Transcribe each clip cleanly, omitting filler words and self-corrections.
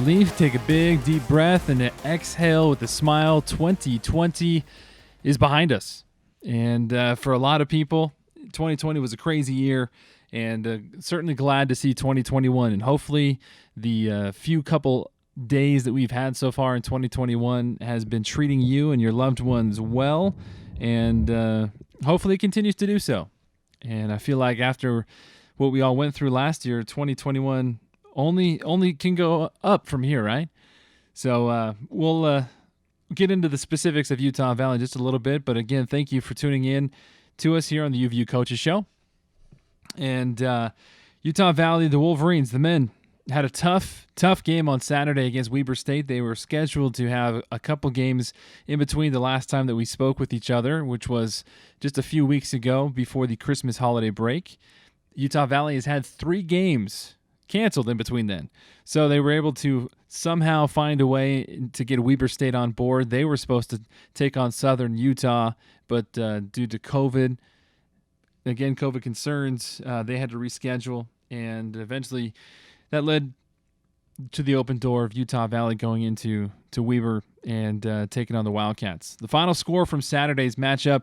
Relief, take a big deep breath and exhale with a smile. 2020 is behind us. And for a lot of people, 2020 was a crazy year, and certainly glad to see 2021. And hopefully the few couple days that we've had so far in 2021 has been treating you and your loved ones well, and hopefully it continues to do so. And I feel like after what we all went through last year, 2021 only can go up from here, right? So we'll get into the specifics of Utah Valley in just a little bit. But again, thank you for tuning in to us here on the UVU Coaches Show. And Utah Valley, the Wolverines, the men, had a tough game on Saturday against Weber State. They were scheduled to have a couple games in between the last time that we spoke with each other, which was just a few weeks ago before the Christmas holiday break. Utah Valley has had 3 games canceled in between then. So they were able to somehow find a way to get Weber State on board. They were supposed to take on Southern Utah, but due to COVID concerns, they had to reschedule, and eventually that led to the open door of Utah Valley going into Weber and taking on the Wildcats. The final score from Saturday's matchup,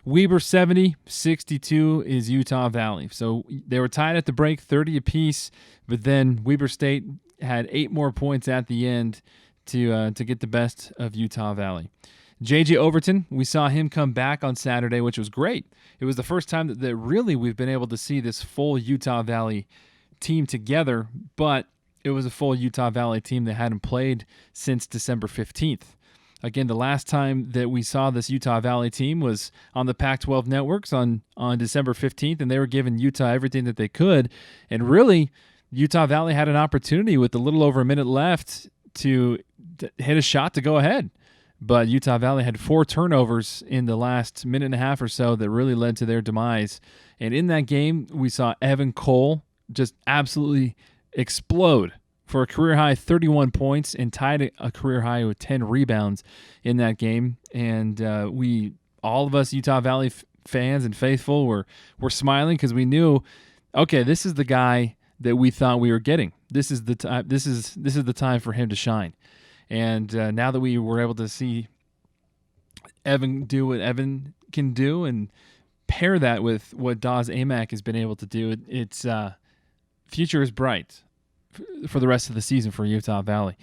Weber 70-62 is Utah Valley. So they were tied at the break, 30 apiece, but then Weber State had 8 more points at the end to get the best of Utah Valley. J.J. Overton, we saw him come back on Saturday, which was great. It was the first time that really we've been able to see this full Utah Valley team together, but it was a full Utah Valley team that hadn't played since December 15th. Again, the last time that we saw this Utah Valley team was on the Pac-12 networks on December 15th, and they were giving Utah everything that they could. And really, Utah Valley had an opportunity with a little over a minute left to hit a shot to go ahead. But Utah Valley had 4 turnovers in the last minute and a half or so that really led to their demise. And in that game, we saw Evan Cole just absolutely explode for a career-high 31 points and tied a career-high with 10 rebounds in that game. And all of us Utah Valley fans and faithful were smiling because we knew, okay, this is the guy that we thought we were getting. This is the time. This is the time for him to shine. And now that we were able to see Evan do what Evan can do and pair that with what Dawes Amack has been able to do, it's future is bright for the rest of the season for Utah Valley.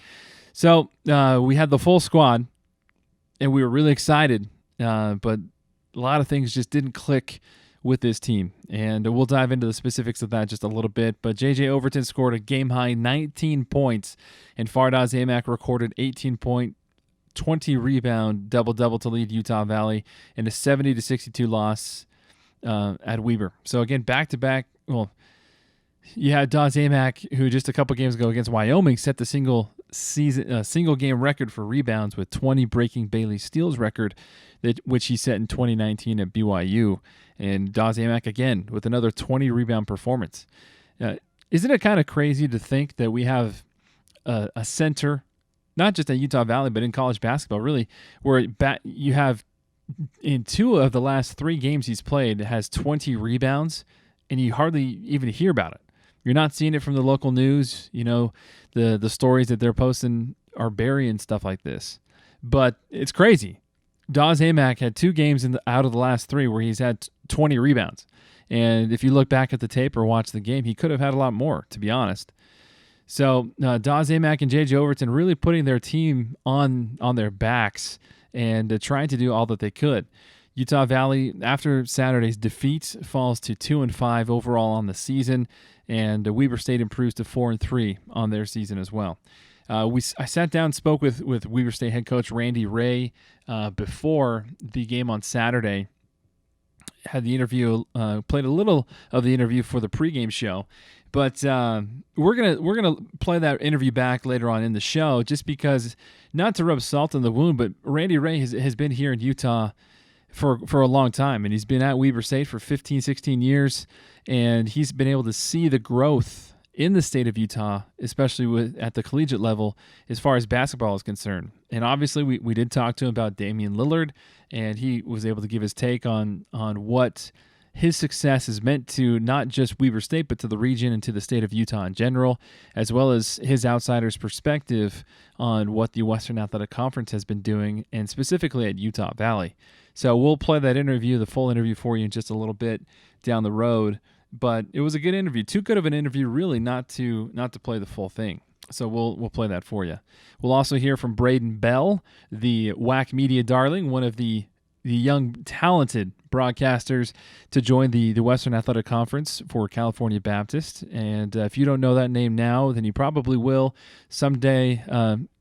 So we had the full squad, and we were really excited, but a lot of things just didn't click with this team, and we'll dive into the specifics of that just a little bit. But J.J. Overton scored a game-high 19 points, and Fardaws Amack recorded 18-point, 20-rebound double-double to lead Utah Valley in a 70-62 loss at Weber. So again, back-to-back, well, you had Dawes Amack, who just a couple games ago against Wyoming set the single game record for rebounds with 20, breaking Bailey Steele's record, which he set in 2019 at BYU. And Dawes Amack again with another 20 rebound performance. Isn't it kind of crazy to think that we have a center, not just at Utah Valley, but in college basketball, really, where you have in 2 of the last 3 games he's played has 20 rebounds, and you hardly even hear about it. You're not seeing it from the local news. You know, the stories that they're posting are burying stuff like this. But it's crazy. Dawes Amack had 2 games out of the last 3 where he's had 20 rebounds. And if you look back at the tape or watch the game, he could have had a lot more, to be honest. So Dawes Amack and J.J. Overton really putting their team on their backs and trying to do all that they could. Utah Valley, after Saturday's defeat, falls to 2-5 overall on the season, and Weber State improves to 4-3 on their season as well. I sat down and spoke with Weber State head coach Randy Ray before the game on Saturday. Had the interview, played a little of the interview for the pregame show, but we're gonna play that interview back later on in the show, just because, not to rub salt in the wound, but Randy Ray has been here in Utah for a long time, and he's been at Weber State for 15, 16 years, and he's been able to see the growth in the state of Utah, especially at the collegiate level, as far as basketball is concerned. And obviously, we did talk to him about Damian Lillard, and he was able to give his take on what his success is meant to not just Weber State, but to the region and to the state of Utah in general, as well as his outsider's perspective on what the Western Athletic Conference has been doing, and specifically at Utah Valley. So we'll play that interview, the full interview, for you in just a little bit down the road. But it was a good interview, too good of an interview, really, not to play the full thing. So we'll play that for you. We'll also hear from Braden Bell, the WAC media darling, one of the young, talented broadcasters to join the Western Athletic Conference for California Baptist. And if you don't know that name now, then you probably will someday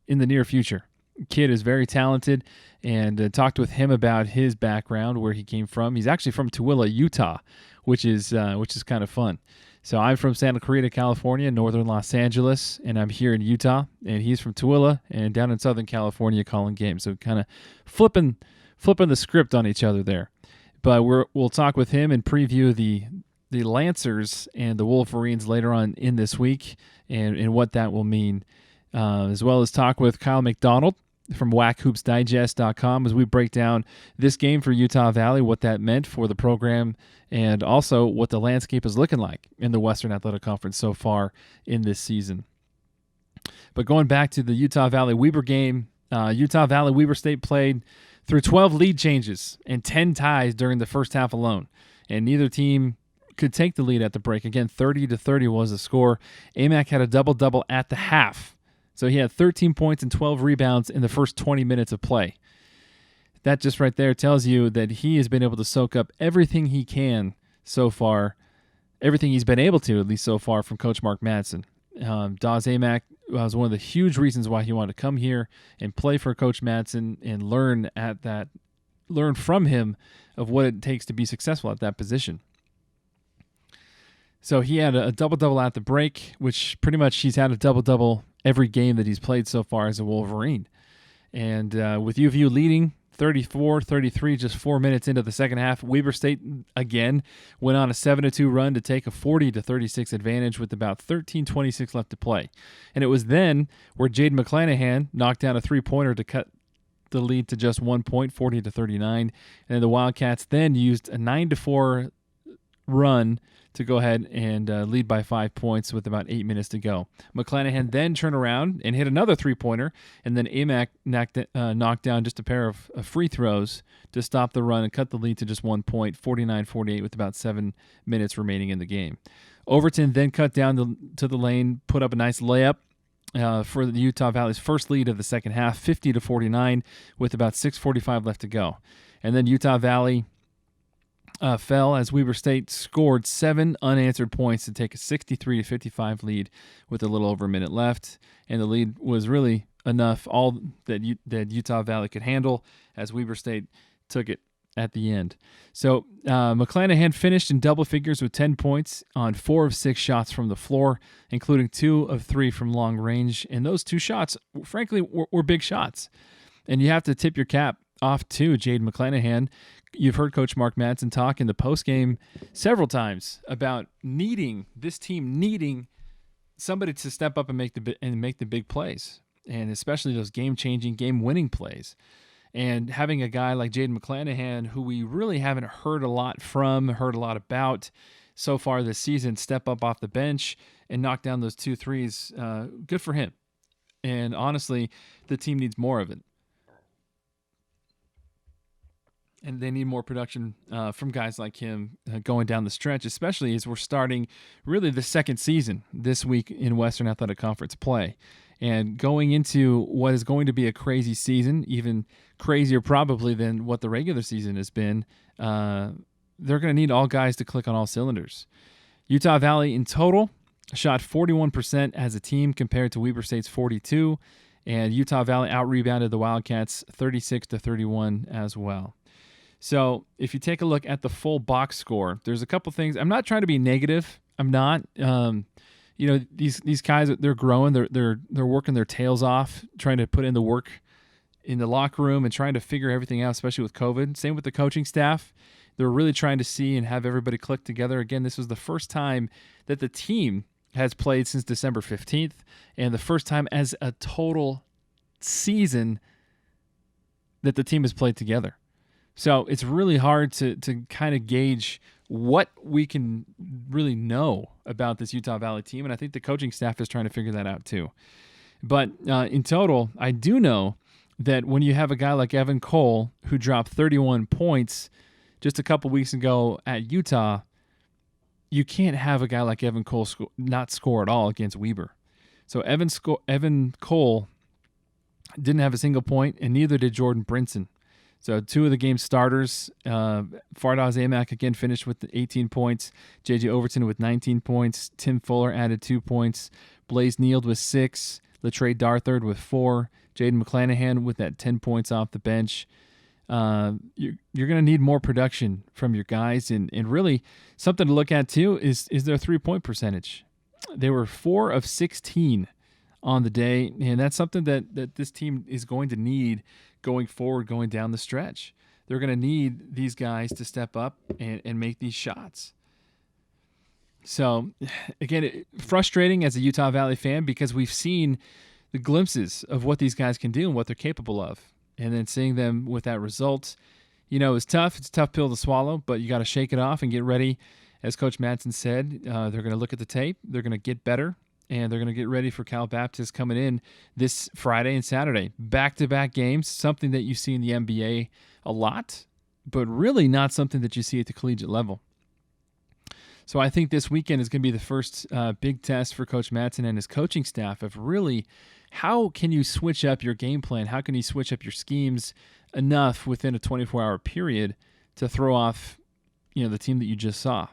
in the near future. Kid is very talented, and talked with him about his background, where he came from. He's actually from Tooele, Utah, which is kind of fun. So I'm from Santa Clarita, California, northern Los Angeles, and I'm here in Utah. And he's from Tooele and down in Southern California calling games. So kind of flipping the script on each other there. But we'll talk with him and preview the Lancers and the Wolverines later on in this week and what that will mean, as well as talk with Kyle McDonald from WACHoopsDigest.com as we break down this game for Utah Valley, what that meant for the program, and also what the landscape is looking like in the Western Athletic Conference so far in this season. But going back to the Utah Valley-Weber game, Utah Valley-Weber State played through 12 lead changes and 10 ties during the first half alone, and neither team could take the lead at the break. Again, 30-30 was the score. AMAC had a double-double at the half. So he had 13 points and 12 rebounds in the first 20 minutes of play. That just right there tells you that he has been able to soak up everything he can so far, everything he's been able to, at least so far, from Coach Mark Madsen. Dawes Amack was one of the huge reasons why he wanted to come here and play for Coach Madsen and learn from him of what it takes to be successful at that position. So he had a double-double at the break, which pretty much he's had a double-double every game that he's played so far as a Wolverine. And with UVU leading 34-33 just 4 minutes into the second half, Weber State again went on a 7-2 run to take a 40-36 advantage with about 13:26 left to play. And it was then where Jaden McClanahan knocked down a three-pointer to cut the lead to just 1 point, 40-39. And then the Wildcats then used a 9-4 run to go ahead and lead by 5 points with about 8 minutes to go. McClanahan then turned around and hit another three-pointer, and then AMAC knocked down just a pair of free throws to stop the run and cut the lead to just 1 point, 49-48, with about 7 minutes remaining in the game. Overton then cut down to the lane, put up a nice layup for the Utah Valley's first lead of the second half, 50-49, with about 6:45 left to go. And then Utah Valley fell as Weber State scored 7 unanswered points to take a 63-55 lead with a little over a minute left. And the lead was really enough, all that Utah Valley could handle, as Weber State took it at the end. So McClanahan finished in double figures with 10 points on 4 of 6 shots from the floor, including 2 of 3 from long range. And those 2 shots, frankly, were big shots. And you have to tip your cap off to Jaden McClanahan. You've heard Coach Mark Madsen talk in the postgame several times about this team needing somebody to step up and make the big plays, and especially those game-changing, game-winning plays. And having a guy like Jaden McClanahan, who we really haven't heard a lot about so far this season, step up off the bench and knock down those 2 threes, good for him. And honestly, the team needs more of it. And they need more production from guys like him going down the stretch, especially as we're starting really the second season this week in Western Athletic Conference play. And going into what is going to be a crazy season, even crazier probably than what the regular season has been, they're going to need all guys to click on all cylinders. Utah Valley in total shot 41% as a team compared to Weber State's 42%, and Utah Valley out-rebounded the Wildcats 36-31 as well. So if you take a look at the full box score, there's a couple things. I'm not trying to be negative. I'm not. These guys, they're growing. They're working their tails off, trying to put in the work in the locker room and trying to figure everything out, especially with COVID. Same with the coaching staff. They're really trying to see and have everybody click together. Again, this was the first time that the team has played since December 15th, and the first time as a total season that the team has played together. So it's really hard to kind of gauge what we can really know about this Utah Valley team, and I think the coaching staff is trying to figure that out too. But in total, I do know that when you have a guy like Evan Cole who dropped 31 points just a couple weeks ago at Utah, you can't have a guy like Evan Cole not score at all against Weber. So Evan Cole didn't have a single point, and neither did Jordan Brinson. So two of the game's starters, Fardaz Amak again finished with 18 points, J.J. Overton with 19 points, Tim Fuller added 2 points, Blaze Neild with 6, Latrey Darthard with 4, Jaden McClanahan with that 10 points off the bench. You're going to need more production from your guys, and really something to look at too is their 3-point percentage. They were 4 of 16 on the day, and that's something that this team is going to need going forward, going down the stretch. They're going to need these guys to step up and make these shots. So, again, frustrating as a Utah Valley fan because we've seen the glimpses of what these guys can do and what they're capable of. And then seeing them with that result, is tough. It's a tough pill to swallow, but you got to shake it off and get ready. As Coach Madsen said, they're going to look at the tape. They're going to get better, and they're going to get ready for Cal Baptist coming in this Friday and Saturday. Back-to-back games, something that you see in the NBA a lot, but really not something that you see at the collegiate level. So I think this weekend is going to be the first big test for Coach Madsen and his coaching staff of really how can you switch up your game plan? How can you switch up your schemes enough within a 24-hour period to throw off, the team that you just saw?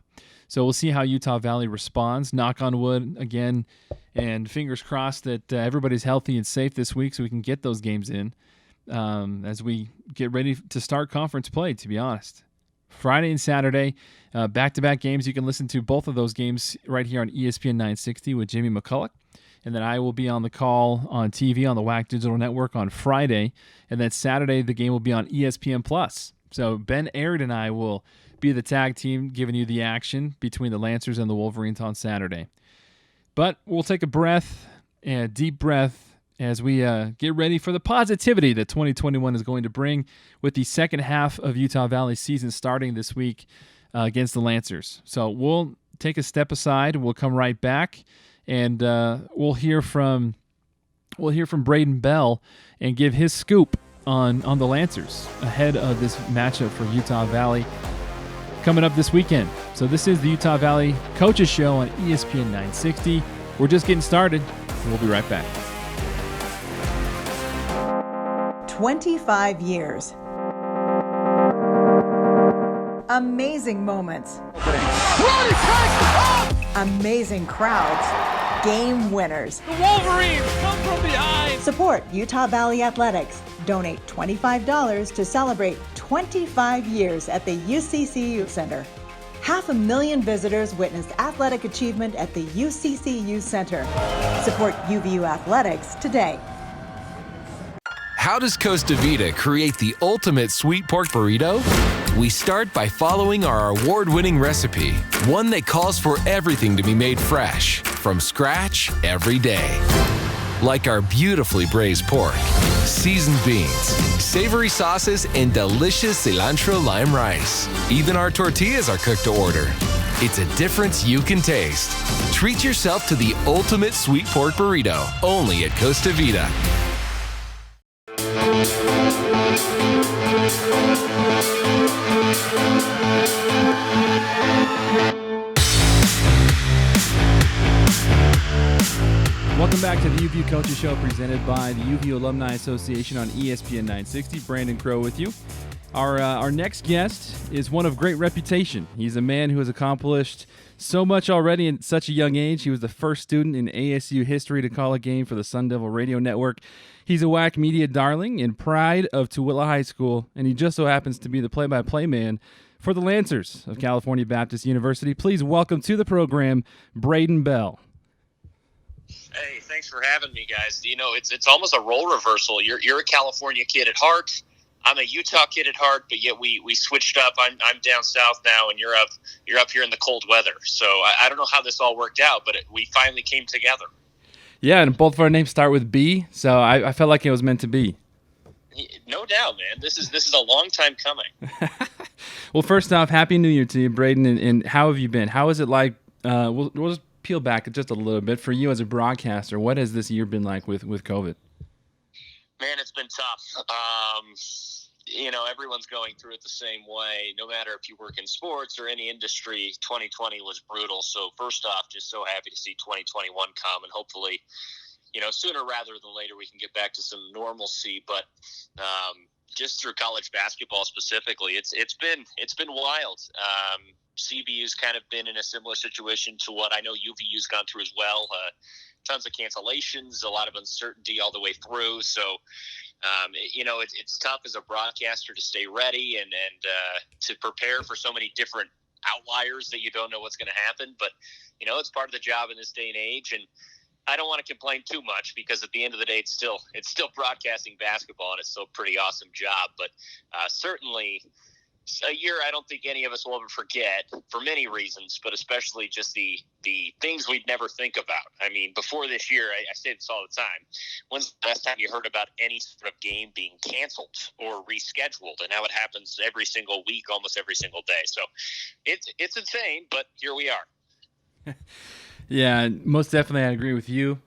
So we'll see how Utah Valley responds. Knock on wood again, and fingers crossed that everybody's healthy and safe this week so we can get those games in as we get ready to start conference play, to be honest. Friday and Saturday, back-to-back games. You can listen to both of those games right here on ESPN 960 with Jamie McCulloch. And then I will be on the call on TV on the WAC Digital Network on Friday. And then Saturday, the game will be on ESPN+. So Ben Aird and I will be the tag team giving you the action between the Lancers and the Wolverines on Saturday. But we'll take a deep breath, as we get ready for the positivity that 2021 is going to bring with the second half of Utah Valley's season starting this week against the Lancers. So we'll take a step aside. We'll come right back, and we'll hear from Braden Bell and give his scoop on the Lancers ahead of this matchup for Utah Valley coming up this weekend. So this is the Utah Valley Coaches Show on ESPN 960. We're just getting started. We'll be right back. 25 years. Amazing moments. Amazing crowds. Game winners. The Wolverines come from behind. Support Utah Valley Athletics. Donate $25 to celebrate 25 years at the UCCU Center. 500,000 visitors witnessed athletic achievement at the UCCU Center. Support UVU Athletics today. How does Costa Vida create the ultimate sweet pork burrito? We start by following our award-winning recipe, one that calls for everything to be made fresh, from scratch every day. Like our beautifully braised pork, seasoned beans, savory sauces, and delicious cilantro lime rice. Even our tortillas are cooked to order. It's a difference you can taste. Treat yourself to the ultimate sweet pork burrito, only at Costa Vida. Welcome back to the UVU Coaches Show presented by the UVU Alumni Association on ESPN 960. Brandon Crow with you. Our next guest is one of great reputation. He's a man who has accomplished so much already in such a young age. He was the first student in ASU history to call a game for the Sun Devil Radio Network. He's a WAC media darling and pride of Tooele High School, and he just so happens to be the play-by-play man for the Lancers of California Baptist University. Please welcome to the program, Braden Bell. Hey, thanks for having me, guys. It's almost a role reversal. You're a California kid at heart. I'm a Utah kid at heart, but yet we switched up. I'm down south now, and you're up here in the cold weather. So I don't know how this all worked out, but we finally came together. Yeah, and both of our names start with B, so I felt like it was meant to be. No doubt, man. This is a long time coming. Well, first off, Happy New Year to you, Braden, and how have you been? How is it like? We'll just peel back just a little bit for you as a broadcaster. What has this year been like with COVID? Man, it's been tough. Everyone's going through it the same way. No matter if you work in sports or any industry, 2020 was brutal. So first off, just so happy to see 2021 come, and hopefully, sooner rather than later, we can get back to some normalcy. But just through college basketball specifically, it's been wild. CBU's kind of been in a similar situation to what I know UVU's gone through as well. Tons of cancellations, a lot of uncertainty all the way through. So, it's tough as a broadcaster to stay ready and to prepare for so many different outliers that you don't know what's going to happen. But, it's part of the job in this day and age. And I don't want to complain too much because at the end of the day, it's still broadcasting basketball, and it's still a pretty awesome job. But certainly a year I don't think any of us will ever forget for many reasons, but especially just the things we'd never think about. I mean, before this year, I say this all the time. When's the last time you heard about any sort of game being canceled or rescheduled? And now it happens every single week, almost every single day. So it's insane, but here we are. Yeah, most definitely, I agree with you.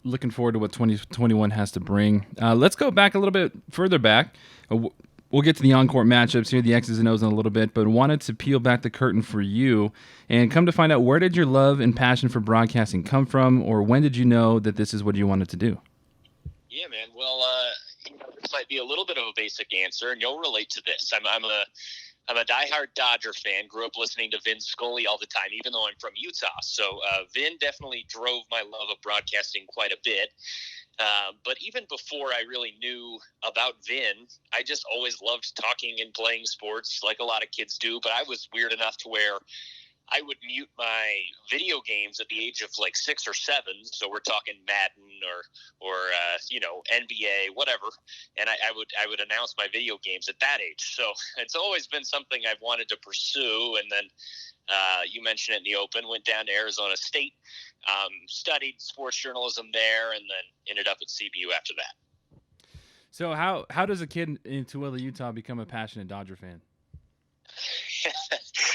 Looking forward to what 2021 has to bring. Let's go back a little bit further back. We'll get to the on-court matchups here, the X's and O's in a little bit, but wanted to peel back the curtain for you and come to find out, where did your love and passion for broadcasting come from, or when did you know that this is what you wanted to do? Yeah, man. Well, this might be a little bit of a basic answer, and you'll relate to this. I'm a diehard Dodger fan. Grew up listening to Vin Scully all the time, even though I'm from Utah. So Vin definitely drove my love of broadcasting quite a bit. But even before I really knew about Vin, I just always loved talking and playing sports like a lot of kids do. But I was weird enough to where I would mute my video games at the age of like 6 or 7. So we're talking Madden or NBA, whatever. And I would announce my video games at that age. So it's always been something I've wanted to pursue. And then you mentioned it in the open, went down to Arizona State, studied sports journalism there, and then ended up at CBU after that. So how does a kid in Tooele, Utah become a passionate Dodger fan?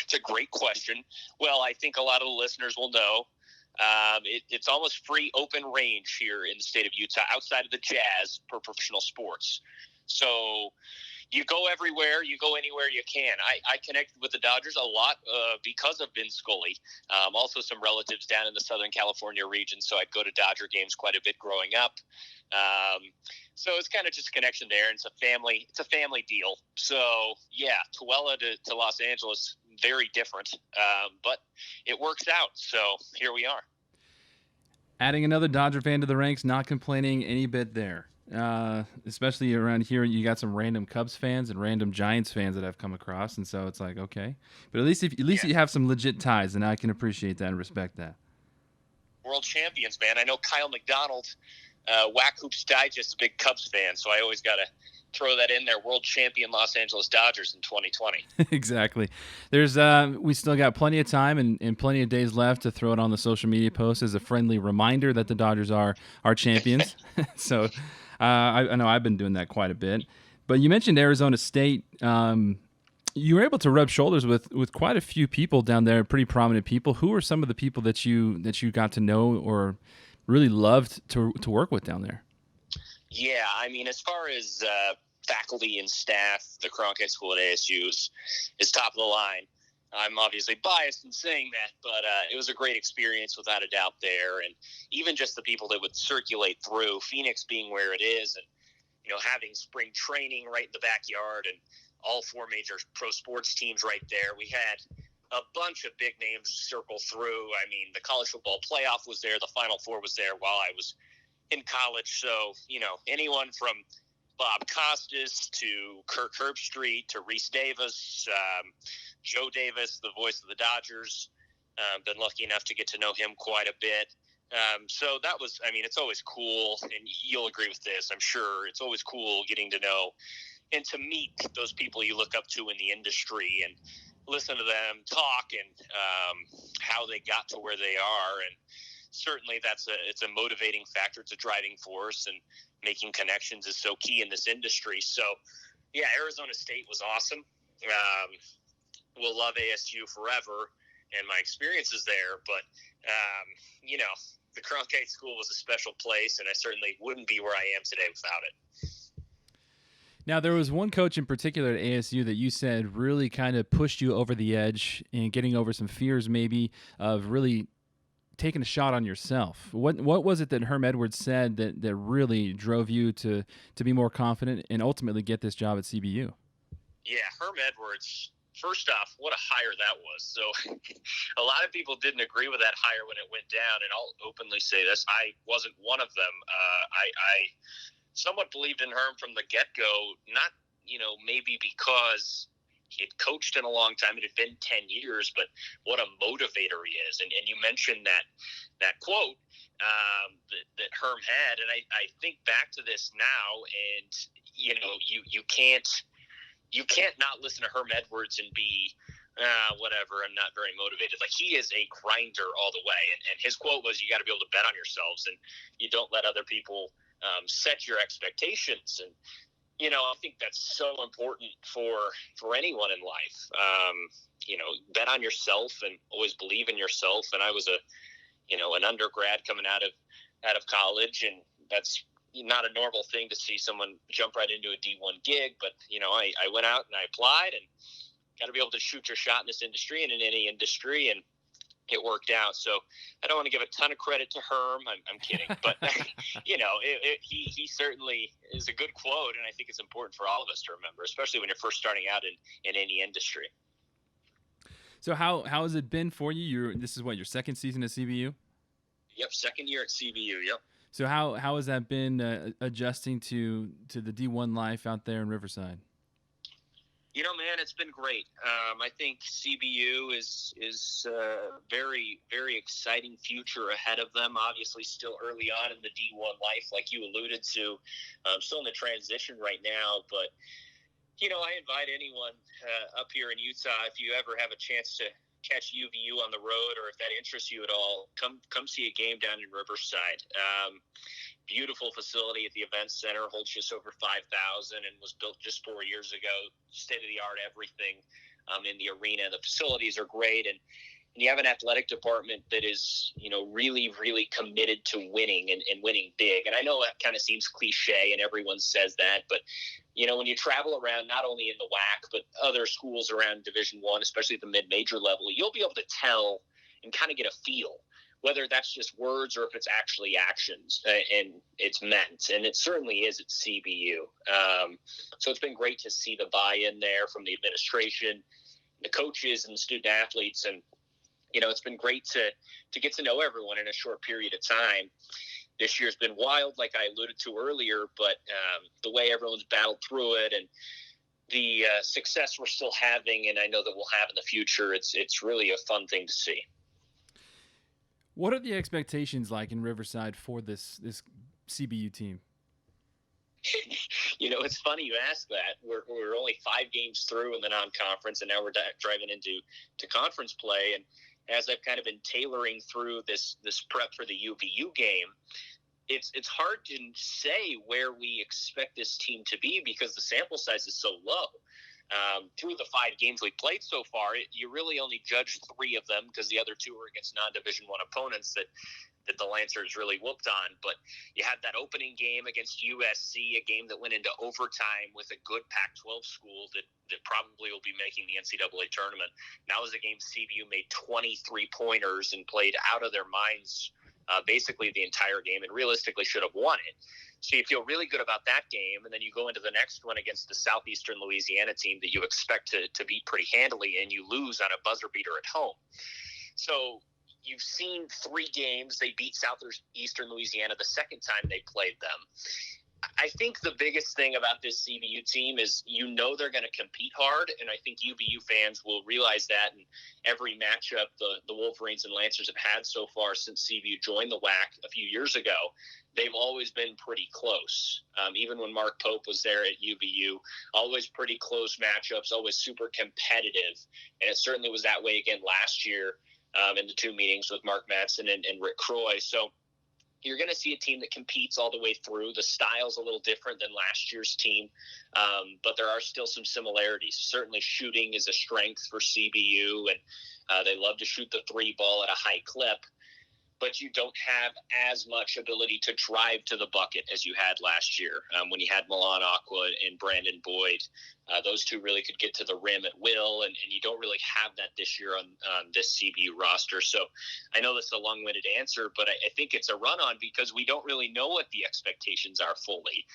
It's a great question. Well, I think a lot of the listeners will know. It's almost free open range here in the state of Utah outside of the Jazz for professional sports. So you go everywhere, you go anywhere you can. I connected with the Dodgers a lot because of Vin Scully. Also some relatives down in the Southern California region, so I'd go to Dodger games quite a bit growing up. So it's kind of just a connection there, and it's a family deal. So yeah, Tooele to Los Angeles, very different, but it works out. So here we are. Adding another Dodger fan to the ranks, not complaining any bit there. Especially around here, you got some random Cubs fans and random Giants fans that I've come across, and so it's like, okay, but at least you have some legit ties, and I can appreciate that and respect that. World champions, man. I know Kyle McDonald, Whack Hoops Digest, a big Cubs fan, so I always got to throw that in there. World champion Los Angeles Dodgers in 2020. Exactly. There's we still got plenty of time and plenty of days left to throw it on the social media post as a friendly reminder that the Dodgers are our champions. So I know I've been doing that quite a bit. But you mentioned Arizona State. You were able to rub shoulders with quite a few people down there, pretty prominent people. Who are some of the people that you got to know or really loved to work with down there? Yeah, I mean, as far as faculty and staff, the Cronkite School at ASU is top of the line. I'm obviously biased in saying that, but it was a great experience without a doubt there. And even just the people that would circulate through, Phoenix being where it is, and having spring training right in the backyard, and all 4 major pro sports teams right there. We had a bunch of big names circle through. I mean, the college football playoff was there. The Final Four was there while I was in college. So, anyone from Bob Costas to Kirk Herbstreit to Reese Davis, Joe Davis, the voice of the Dodgers. Been lucky enough to get to know him quite a bit. So that was, it's always cool, and you'll agree with this, I'm sure. It's always cool getting to know and to meet those people you look up to in the industry and listen to them talk and how they got to where they are. And certainly it's a motivating factor. It's a driving force, and making connections is so key in this industry. So, yeah, Arizona State was awesome. We'll love ASU forever, and my experiences there. But, the Cronkite School was a special place, and I certainly wouldn't be where I am today without it. Now, there was one coach in particular at ASU that you said really kind of pushed you over the edge and getting over some fears maybe of really taking a shot on yourself. What was it that Herm Edwards said that really drove you to be more confident and ultimately get this job at CBU? Yeah, Herm Edwards, first off, what a hire that was. So a lot of people didn't agree with that hire when it went down, and I'll openly say this. I wasn't one of them. I somewhat believed in Herm from the get-go, not, maybe because he had coached in a long time. It had been 10 years, but what a motivator he is. And you mentioned that quote that Herm had, and I think back to this now, and, you can't not listen to Herm Edwards and be, whatever, I'm not very motivated. Like, he is a grinder all the way. And his quote was, you got to be able to bet on yourselves, and you don't let other people set your expectations. And, I think that's so important for anyone in life. Bet on yourself and always believe in yourself. And I was an undergrad coming out of college, and that's not a normal thing to see someone jump right into a D1 gig. But, I went out and I applied, and got to be able to shoot your shot in this industry and in any industry. And it worked out. So I don't want to give a ton of credit to Herm. I'm kidding. But, he certainly is a good quote, and I think it's important for all of us to remember, especially when you're first starting out in any industry. So how has it been for you? This is your second season at CBU? Yep, second year at CBU, yep. So how has that been adjusting to the D1 life out there in Riverside? Man, it's been great. I think CBU is a very, very exciting future ahead of them. Obviously, still early on in the D1 life, like you alluded to. Still in the transition right now. But, I invite anyone up here in Utah, if you ever have a chance to catch UVU on the road, or if that interests you at all, come see a game down in Riverside. Beautiful facility at the event center, holds just over 5,000 and was built just 4 years ago. State-of-the-art everything in the arena. The facilities are great, and you have an athletic department that is, really, really committed to winning and winning big. And I know that kind of seems cliche and everyone says that, but, when you travel around, not only in the WAC, but other schools around Division I, especially at the mid-major level, you'll be able to tell and kind of get a feel whether that's just words or if it's actually actions and it's meant. And it certainly is at CBU. So it's been great to see the buy-in there from the administration, the coaches, and the student athletes. And, it's been great to get to know everyone in a short period of time. This year's been wild, like I alluded to earlier, but the way everyone's battled through it and the success we're still having, and I know that we'll have in the future, it's really a fun thing to see. What are the expectations like in Riverside for this CBU team? It's funny you ask that. We're only 5 games through in the non-conference, and now we're driving into conference play. And as I've kind of been tailoring through this prep for the UVU game, it's hard to say where we expect this team to be because the sample size is so low. Through the 5 games we played so far, you really only judged 3 of them because the other 2 were against non-Division I opponents that the Lancers really whooped on. But you had that opening game against USC, a game that went into overtime with a good Pac-12 school that probably will be making the NCAA tournament. That was a game CBU made 23 pointers and played out of their minds basically the entire game, and realistically should have won it. So you feel really good about that game, and then you go into the next one against the Southeastern Louisiana team that you expect to beat pretty handily, and you lose on a buzzer beater at home. So you've seen 3 games. They beat Southeastern Louisiana the second time they played them. I think the biggest thing about this CBU team is they're going to compete hard, and I think UVU fans will realize that in every matchup the Wolverines and Lancers have had so far since CBU joined the WAC a few years ago. They've always been pretty close. Even when Mark Pope was there at UVU, always pretty close matchups, always super competitive, and it certainly was that way again last year. in the 2 meetings with Mark Madsen and Rick Croy. So you're going to see a team that competes all the way through. The style's a little different than last year's team, but there are still some similarities. Certainly shooting is a strength for CBU, and they love to shoot the 3 ball at a high clip, but you don't have as much ability to drive to the bucket as you had last year when you had Milan Aqua and Brandon Boyd. Those 2 really could get to the rim at will, and you don't really have that this year on this CBU roster. So I know this is a long-winded answer, but I think it's a run-on because we don't really know what the expectations are fully.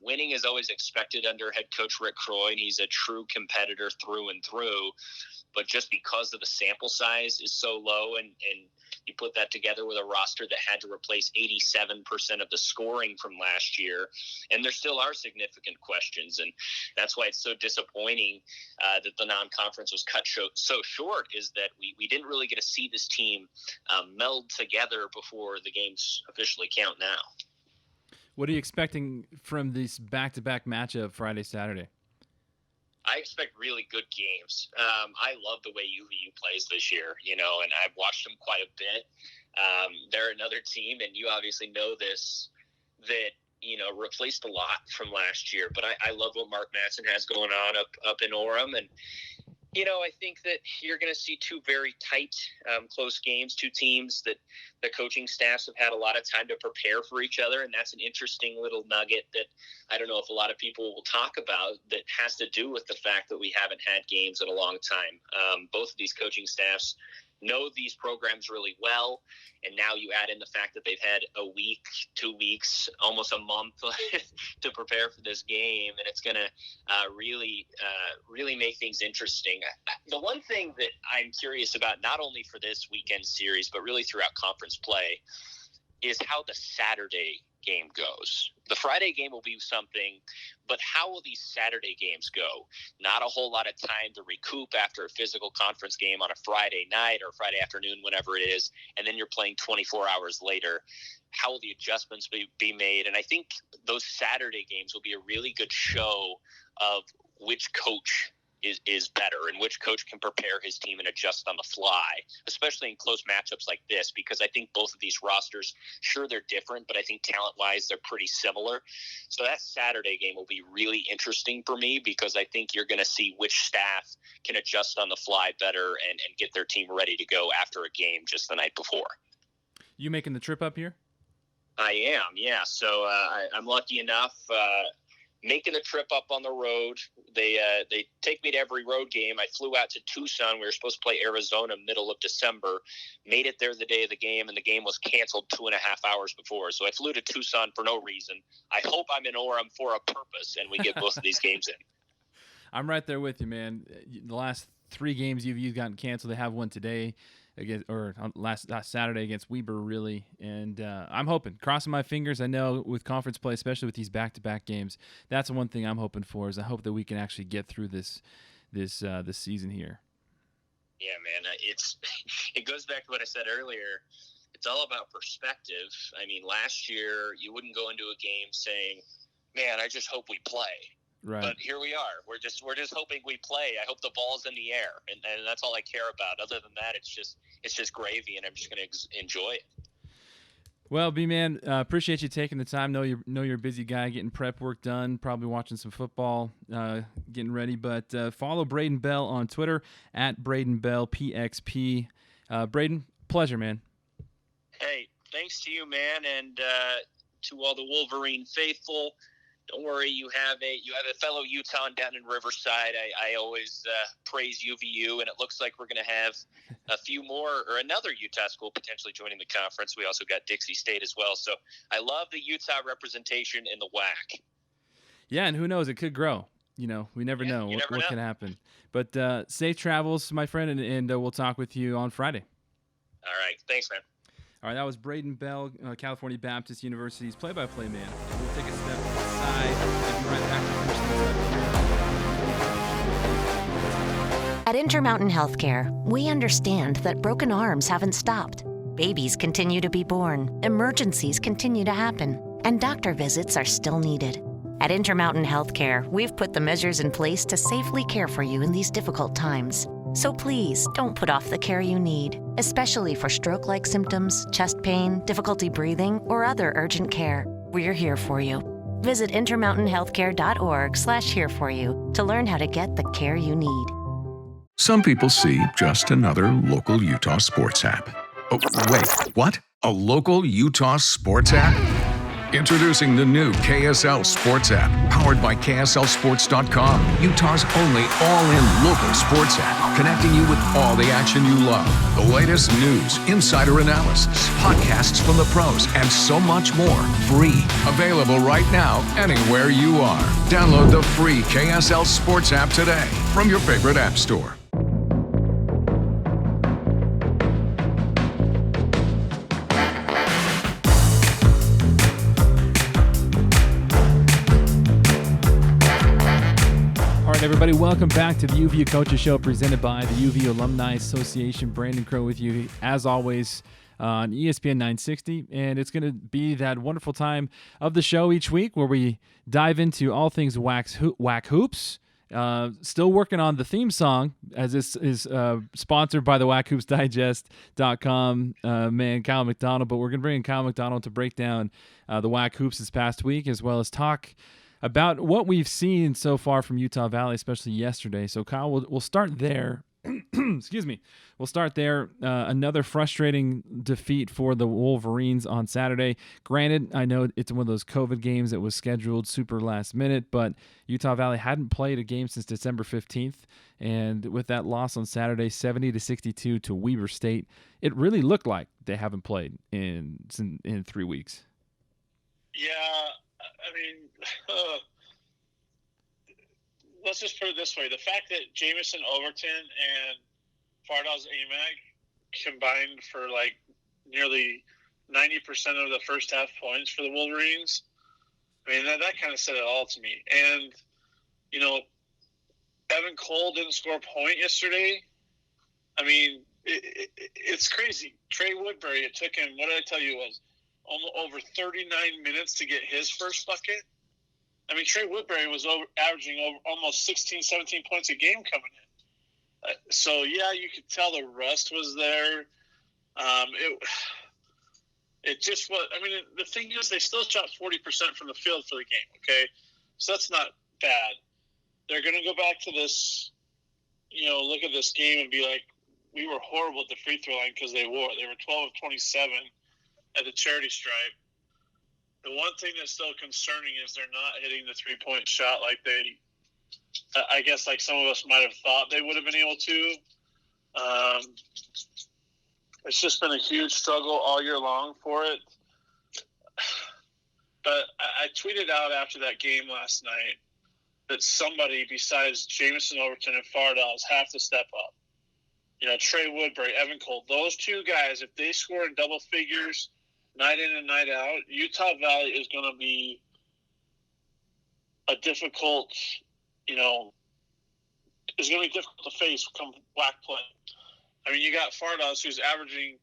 Winning is always expected under head coach Rick Croy, and he's a true competitor through and through. But just because of the sample size is so low, and you put that together with a roster that had to replace 87% of the scoring from last year, and there still are significant questions, and that's why it's so disappointing that the non-conference was cut so short, is that we didn't really get to see this team meld together before the games officially count now. What are you expecting from this back-to-back matchup Friday, Saturday? I expect really good games. I love the way UVU plays this year, and I've watched them quite a bit. They're another team, and you obviously know this, that, replaced a lot from last year. But I love what Mark Madsen has going on up in Orem. And, I think that you're going to see 2 very tight, close games, 2 teams that the coaching staffs have had a lot of time to prepare for each other. And that's an interesting little nugget that I don't know if a lot of people will talk about, that has to do with the fact that we haven't had games in a long time. Both of these coaching staffs know these programs really well, and now you add in the fact that they've had a week, 2 weeks, almost a month to prepare for this game, and it's going to really make things interesting. The one thing that I'm curious about, not only for this weekend series, but really throughout conference play, is how the Saturday game goes. The Friday game will be something, but how will these Saturday games go? Not a whole lot of time to recoup after a physical conference game on a Friday night or Friday afternoon, whenever it is, and then you're playing 24 hours later. How will the adjustments be made? And I think those Saturday games will be a really good show of which coach is better and which coach can prepare his team and adjust on the fly, especially in close matchups like this, because I think both of these rosters, sure, they're different, but I think talent-wise they're pretty similar. So that Saturday game will be really interesting for me, because I think you're going to see which staff can adjust on the fly better and get their team ready to go after a game just the night before. You making the trip up here? I am, yeah. So I'm lucky enough making the trip up on the road. They take me to every road game. I flew out to Tucson. We were supposed to play Arizona middle of December. Made it there the day of the game, and the game was canceled 2.5 hours before. So I flew to Tucson for no reason. I hope I'm in Orem for a purpose, and we get both of these games in. I'm right there with you, man. The last 3 games you've gotten canceled. They have one today, last Saturday against Weber, really. And I'm hoping, crossing my fingers. I know with conference play, especially with these back-to-back games, that's the one thing I'm hoping for, is I hope that we can actually get through this season here. Yeah, man. It goes back to what I said earlier. It's all about perspective. I mean, last year you wouldn't go into a game saying, "Man, I just hope we play." Right. But here we are. We're just hoping we play. I hope the ball's in the air, and that's all I care about. Other than that, it's just gravy, and I'm just going to enjoy it. Well, B-Man, appreciate you taking the time. Know you're a busy guy, getting prep work done, probably watching some football, getting ready. But follow Braden Bell on Twitter at Braden Bell PXP. Braden, pleasure, man. Hey, thanks to you, man, and to all the Wolverine faithful. Don't worry, you have a fellow Utahn down in Riverside. I always praise UVU, and it looks like we're going to have a few more, or another Utah school potentially joining the conference. We also got Dixie State as well. So I love the Utah representation in the WAC. Yeah, and who knows? It could grow. We never know what can happen. But safe travels, my friend, and we'll talk with you on Friday. All right. Thanks, man. All right, that was Braden Bell, California Baptist University's play-by-play man. We'll take a step aside and be right back to finish this up here. At Intermountain Healthcare, we understand that broken arms haven't stopped. Babies continue to be born, emergencies continue to happen, and doctor visits are still needed. At Intermountain Healthcare, we've put the measures in place to safely care for you in these difficult times. So please don't put off the care you need, especially for stroke-like symptoms, chest pain, difficulty breathing, or other urgent care. We're here for you. Visit intermountainhealthcare.org/here-for-you to learn how to get the care you need. Some people see just another local Utah sports app. Oh, wait, what? A local Utah sports app? Introducing the new KSL Sports app, powered by KSLSports.com, Utah's only all-in local sports app, connecting you with all the action you love, the latest news, insider analysis, podcasts from the pros, and so much more. Free. Available right now, anywhere you are. Download the free KSL Sports app today from your favorite app store. Everybody, welcome back to the UVU Coaches Show presented by the UVU Alumni Association. Brandon Crow with you, as always, on ESPN 960. And it's going to be that wonderful time of the show each week where we dive into all things whack hoops. Still working on the theme song, as this is sponsored by the WhackHoopsDigest.com man, Kyle McDonald. But we're going to bring in Kyle McDonald to break down the whack hoops this past week, as well as talk about what we've seen so far from Utah Valley, especially yesterday. So, Kyle, we'll start there. Excuse me. We'll start there. Another frustrating defeat for the Wolverines on Saturday. Granted, I know it's one of those COVID games that was scheduled super last minute, but Utah Valley hadn't played a game since December 15th. And with that loss on Saturday, 70-62 to Weber State, it really looked like they haven't played in 3 weeks. Yeah. I mean, let's just put it this way. The fact that Jamison Overton and Fardaws Amag combined for like nearly 90% of the first half points for the Wolverines, I mean, that kind of said it all to me. And, you know, Evan Cole didn't score a point yesterday. I mean, it's crazy. Trey Woodbury, it took him, what did I tell you, it was almost over 39 minutes to get his first bucket. I mean, Trey Woodbury was averaging almost 16, 17 points a game coming in. So, yeah, you could tell the rust was there. It just was – I mean, the thing is they still shot 40% from the field for the game, okay? So that's not bad. They're going to go back to this, you know, look at this game and be like, we were horrible at the free throw line because they were 12 of 27 at the charity stripe. The one thing that's still concerning is they're not hitting the three-point shot like they, I guess, like some of us might have thought they would have been able to. It's just been a huge struggle all year long for it. But I tweeted out after that game last night that somebody besides Jamison Overton and Fardaws have to step up. You know, Trey Woodbury, Evan Cole, those two guys, if they score in double figures night in and night out, Utah Valley is going to be a difficult, you know, is going to be difficult to face come black play. I mean, you got Fardaws who's averaging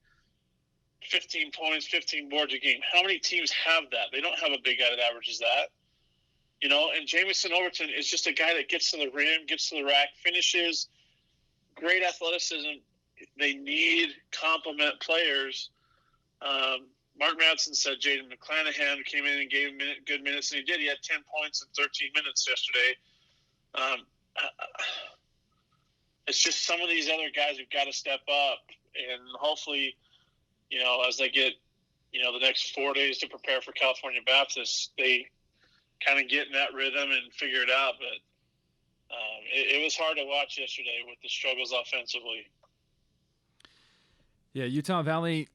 15 points, 15 boards a game. How many teams have that? They don't have a big guy that averages that. You know, and Jamison Overton is just a guy that gets to the rim, gets to the rack, finishes, great athleticism. They need complement players. Mark Madsen said Jaden McClanahan came in and gave him good minutes, and he did. He had 10 points in 13 minutes yesterday. It's just some of these other guys who've got to step up, and hopefully, you know, as they get, you know, the next 4 days to prepare for California Baptist, they kind of get in that rhythm and figure it out. But it was hard to watch yesterday with the struggles offensively. Yeah, Utah Valley,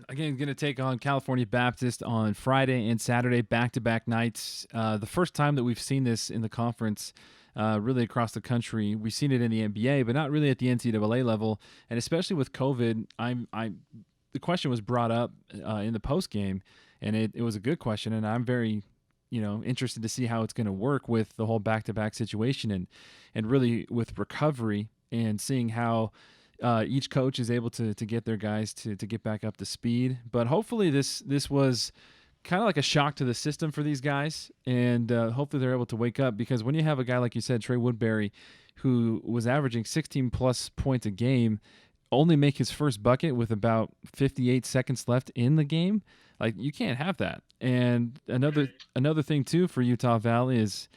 again, going to take on California Baptist on Friday and Saturday, back-to-back nights. The first time that we've seen this in the conference really across the country. We've seen it in the NBA, but not really at the NCAA level. And especially with COVID, the question was brought up in the postgame, and it was a good question, and I'm very interested to see how it's going to work with the whole back-to-back situation and really with recovery and seeing how each coach is able to get their guys to get back up to speed. But hopefully this was kind of like a shock to the system for these guys, and hopefully they're able to wake up, because when you have a guy like you said, Trey Woodbury, who was averaging 16 plus points a game, only make his first bucket with about 58 seconds left in the game. Like, you can't have that. And another thing too for Utah Valley is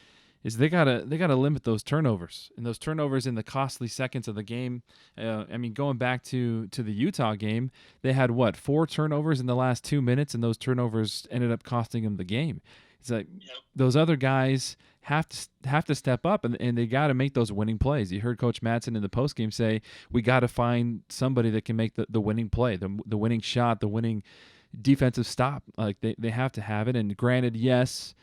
they gotta limit those turnovers, and those turnovers in the costly seconds of the game. I mean, going back to the Utah game, they had 4 turnovers in the last 2 minutes, and those turnovers ended up costing them the game. It's like those other guys have to step up, and they got to make those winning plays. You heard Coach Madsen in the postgame say, we got to find somebody that can make the winning play, the winning shot, the winning defensive stop. Like, they have to have it. And granted, yes,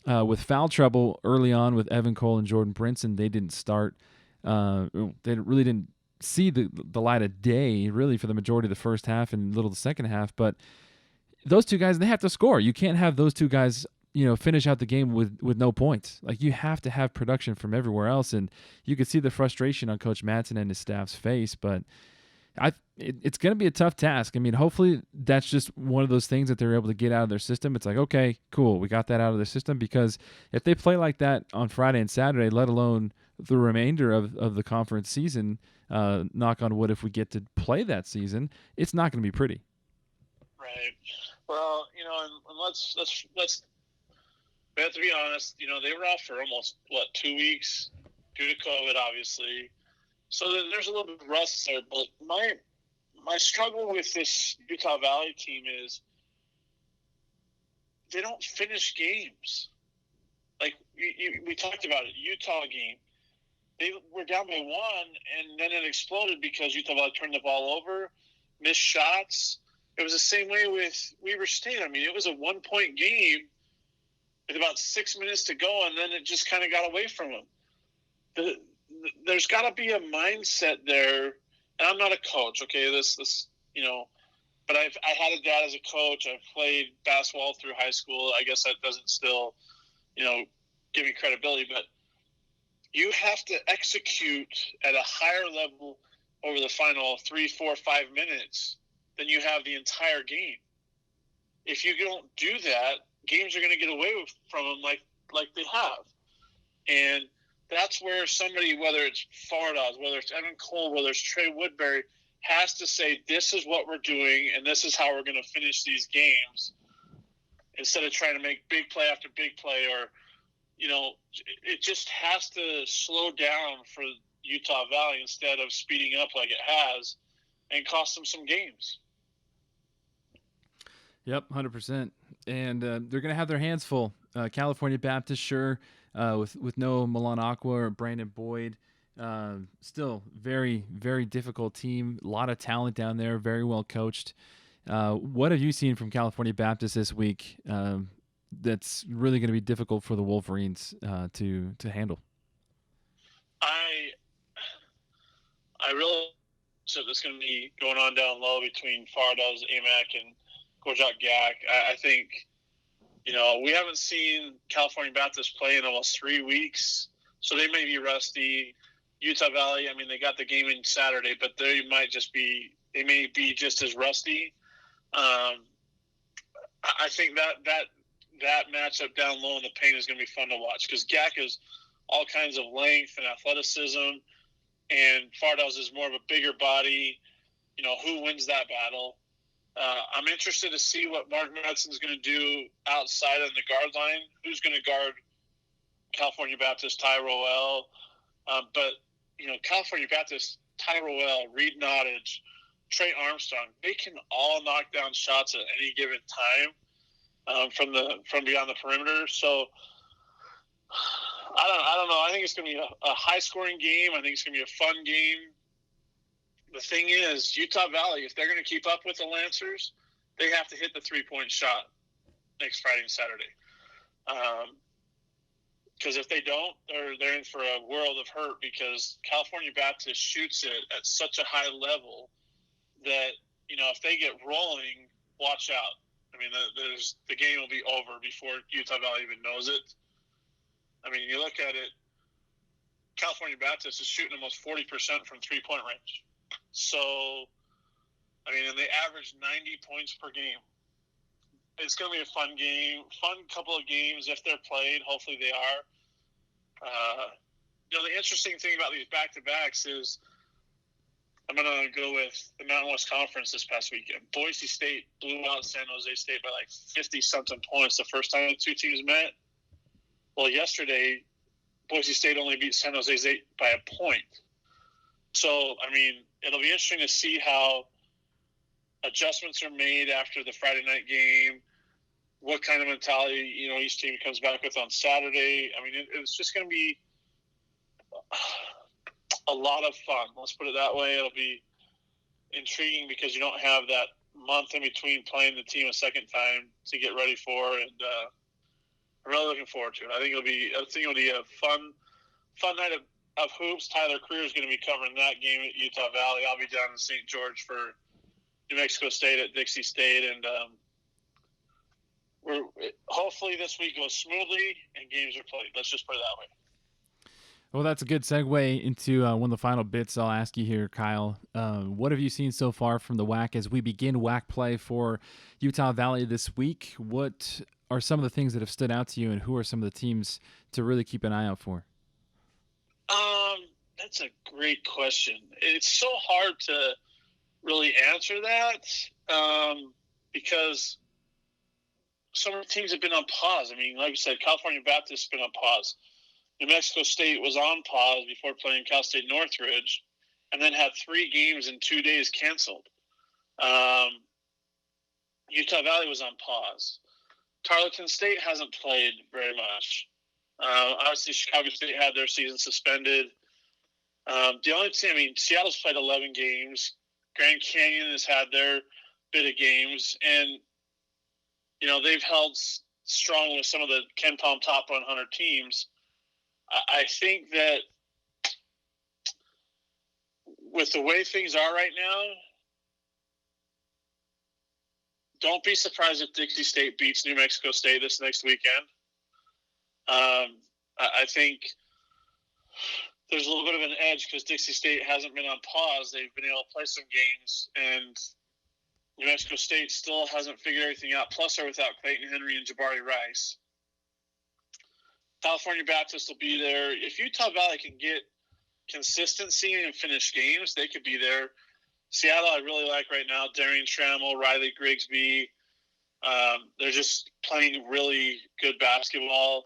with foul trouble early on with Evan Cole and Jordan Brinson, they didn't start. They really didn't see the light of day really for the majority of the first half and little of the second half. But those two guys, they have to score. You can't have those two guys, finish out the game with no points. Like, you have to have production from everywhere else, and you could see the frustration on Coach Madsen and his staff's face. But it's going to be a tough task. I mean, hopefully that's just one of those things that they're able to get out of their system. It's like, okay, cool, we got that out of their system, because if they play like that on Friday and Saturday, let alone the remainder of the conference season, knock on wood, if we get to play that season, it's not going to be pretty. Right. Well, and let's we have to be honest. They were off for almost 2 weeks due to COVID, obviously. So there's a little bit of rust there. But my struggle with this Utah Valley team is they don't finish games. Like we talked about it, Utah game. They were down by 1, and then it exploded because Utah Valley turned the ball over, missed shots. It was the same way with Weber State. I mean, it was a 1-point game with about 6 minutes to go, and then it just kind of got away from them. There's got to be a mindset there, and I'm not a coach, okay? But I had a dad as a coach. I played basketball through high school. I guess that doesn't still, give me credibility, but you have to execute at a higher level over the final 3, 4, 5 minutes than you have the entire game. If you don't do that, games are going to get away from them like they have. And that's where somebody, whether it's Fardaws, whether it's Evan Cole, whether it's Trey Woodbury, has to say, this is what we're doing, and this is how we're going to finish these games, instead of trying to make big play after big play. Or, it just has to slow down for Utah Valley instead of speeding up like it has, and cost them some games. Yep, 100%. And they're going to have their hands full. California Baptist, sure, with no Milan Aqua or Brandon Boyd. Still very, very difficult team. A lot of talent down there, very well coached. What have you seen from California Baptist this week that's really going to be difficult for the Wolverines to handle? I really so that's going to be going on down low between Fardaws, AMAC, and Kojak Gak. I think, we haven't seen California Baptist play in almost 3 weeks, so they may be rusty. Utah Valley, I mean, they got the game in Saturday, but they may be just as rusty. I think that matchup down low in the paint is going to be fun to watch, because Gak is all kinds of length and athleticism, and Fardaws is more of a bigger body. Who wins that battle? I'm interested to see what Mark Madsen's going to do outside on the guard line. Who's going to guard California Baptist, Ty Roel? But, California Baptist, Ty Roel, Reed Nottage, Trey Armstrong, they can all knock down shots at any given time from beyond the perimeter. So I don't know. I think it's going to be a high-scoring game. I think it's going to be a fun game. The thing is, Utah Valley, if they're going to keep up with the Lancers, they have to hit the three-point shot next Friday and Saturday. Because if they don't, they're in for a world of hurt, because California Baptist shoots it at such a high level that, if they get rolling, watch out. I mean, the game will be over before Utah Valley even knows it. I mean, you look at it, California Baptist is shooting almost 40% from three-point range. So, I mean, and they average 90 points per game. It's going to be a fun game, fun couple of games if they're played. Hopefully they are. The interesting thing about these back-to-backs is I'm going to go with the Mountain West Conference this past weekend. Boise State blew out San Jose State by like 50-something points the first time the two teams met. Well, yesterday, Boise State only beat San Jose State by a point. So, I mean, it'll be interesting to see how adjustments are made after the Friday night game, what kind of mentality, each team comes back with on Saturday. I mean, it's just going to be a lot of fun. Let's put it that way. It'll be intriguing because you don't have that month in between playing the team a second time to get ready for, and I'm really looking forward to it. I think it'll be a fun night of hoops. Tyler Creer is going to be covering that game at Utah Valley. I'll be down in St. George for New Mexico State at Dixie State, and hopefully this week goes smoothly and games are played. Let's just put it that way. Well, that's a good segue into one of the final bits I'll ask you here, Kyle. What have you seen so far from the WAC as we begin WAC play for Utah Valley this week? What are some of the things that have stood out to you, and who are some of the teams to really keep an eye out for? That's a great question. It's so hard to really answer that because some of the teams have been on pause. I mean, like I said, California Baptist has been on pause. New Mexico State was on pause before playing Cal State Northridge, and then had 3 games in 2 days canceled. Utah Valley was on pause. Tarleton State hasn't played very much. Obviously, Chicago State had their season suspended. The only team, Seattle's played 11 games. Grand Canyon has had their bit of games, and they've held strong with some of the Ken Palm top 100 teams. I think that with the way things are right now, don't be surprised if Dixie State beats New Mexico State this next weekend. I think there's a little bit of an edge because Dixie State hasn't been on pause. They've been able to play some games, and New Mexico State still hasn't figured everything out. Plus, they're without Clayton Henry and Jabari Rice. California Baptist will be there. If Utah Valley can get consistency and finish games, they could be there. Seattle, I really like right now. Darian Trammell, Riley Grigsby. They're just playing really good basketball.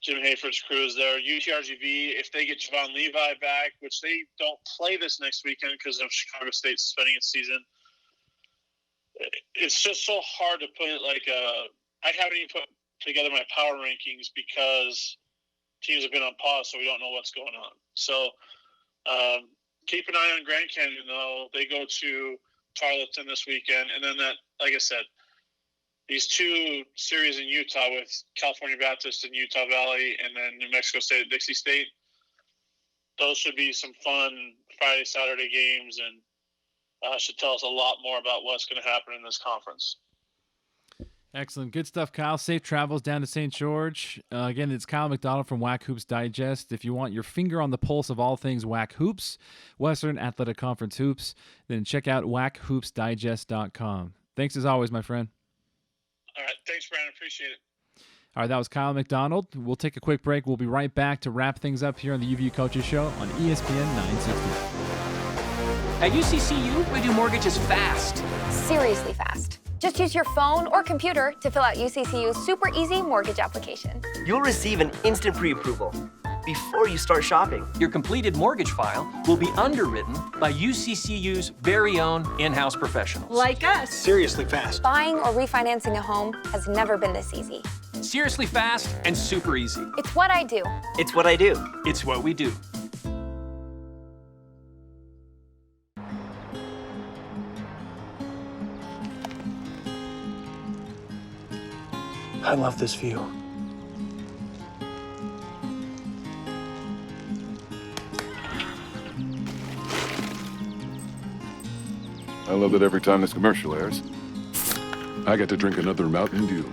Jim Hayford's crew is there. UTRGV, if they get Javon Levi back, which they don't play this next weekend because of Chicago State suspending its season, it's just so hard to put it I haven't even put together my power rankings because teams have been on pause, so we don't know what's going on. So keep an eye on Grand Canyon, though. They go to Tarleton this weekend. And then like I said, these 2 series in Utah with California Baptist and Utah Valley, and then New Mexico State at Dixie State, those should be some fun Friday, Saturday games, and should tell us a lot more about what's going to happen in this conference. Excellent. Good stuff, Kyle. Safe travels down to St. George. Again, it's Kyle McDonald from WAC Hoops Digest. If you want your finger on the pulse of all things WAC Hoops, Western Athletic Conference Hoops, then check out WACHoopsDigest.com. Thanks as always, my friend. All right. Thanks, Brandon. Appreciate it. All right, that was Kyle McDonald. We'll take a quick break. We'll be right back to wrap things up here on the UVU Coaches Show on ESPN 960. At UCCU, we do mortgages fast. Seriously fast. Just use your phone or computer to fill out UCCU's super easy mortgage application. You'll receive an instant pre-approval before you start shopping. Your completed mortgage file will be underwritten by UCCU's very own in-house professionals. Like us. Seriously fast. Buying or refinancing a home has never been this easy. Seriously fast and super easy. It's what I do. It's what I do. It's what we do. I love this view. I love it every time this commercial airs. I get to drink another Mountain Dew.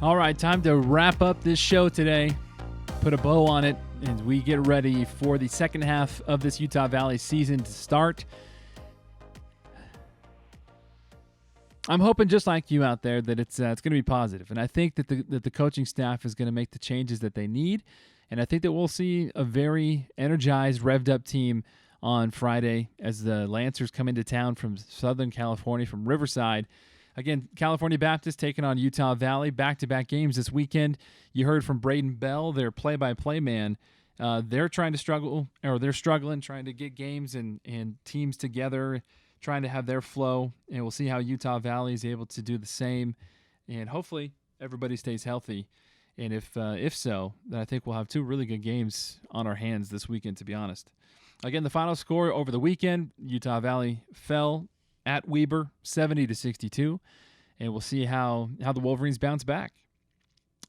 All right, time to wrap up this show today. put a bow on it, and we get ready for the second half of this Utah Valley season to start. I'm hoping, just like you out there, that it's going to be positive, and I think that the coaching staff is going to make the changes that they need, and I think that we'll see a very energized, revved up team on Friday as the Lancers come into town from Southern California, from Riverside. Again, California Baptist taking on Utah Valley, back-to-back games this weekend. You heard from Braden Bell, their play-by-play man. They're struggling, trying to get games and teams together, trying to have their flow, and we'll see how Utah Valley is able to do the same. And hopefully everybody stays healthy. And if so, then I think we'll have two really good games on our hands this weekend, to be honest. Again, the final score over the weekend, Utah Valley fell at Weber 70-62, and we'll see how the Wolverines bounce back.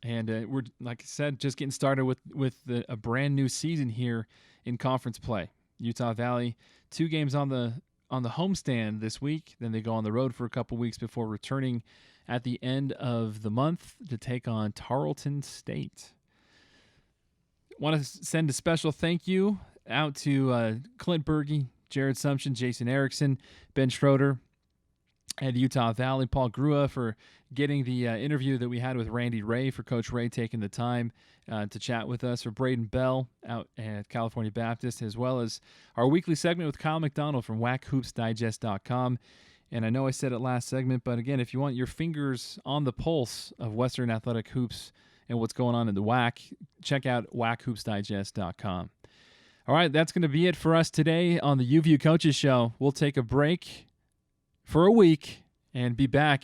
And we're, like I said, just getting started with a brand new season here in conference play. Utah Valley, 2 games on the homestand this week. Then they go on the road for a couple weeks before returning at the end of the month to take on Tarleton State. Want to send a special thank you out to Clint Berge, Jared Sumption, Jason Erickson, Ben Schroeder, and Utah Valley, Paul Grua for getting the interview that we had with Randy Ray, for Coach Ray taking the time to chat with us, for Braden Bell out at California Baptist, as well as our weekly segment with Kyle McDonald from WACHoopsDigest.com. And I know I said it last segment, but again, if you want your fingers on the pulse of Western Athletic Hoops and what's going on in the WAC, check out WACHoopsDigest.com. All right, that's going to be it for us today on the UVU Coaches Show. We'll take a break for a week and be back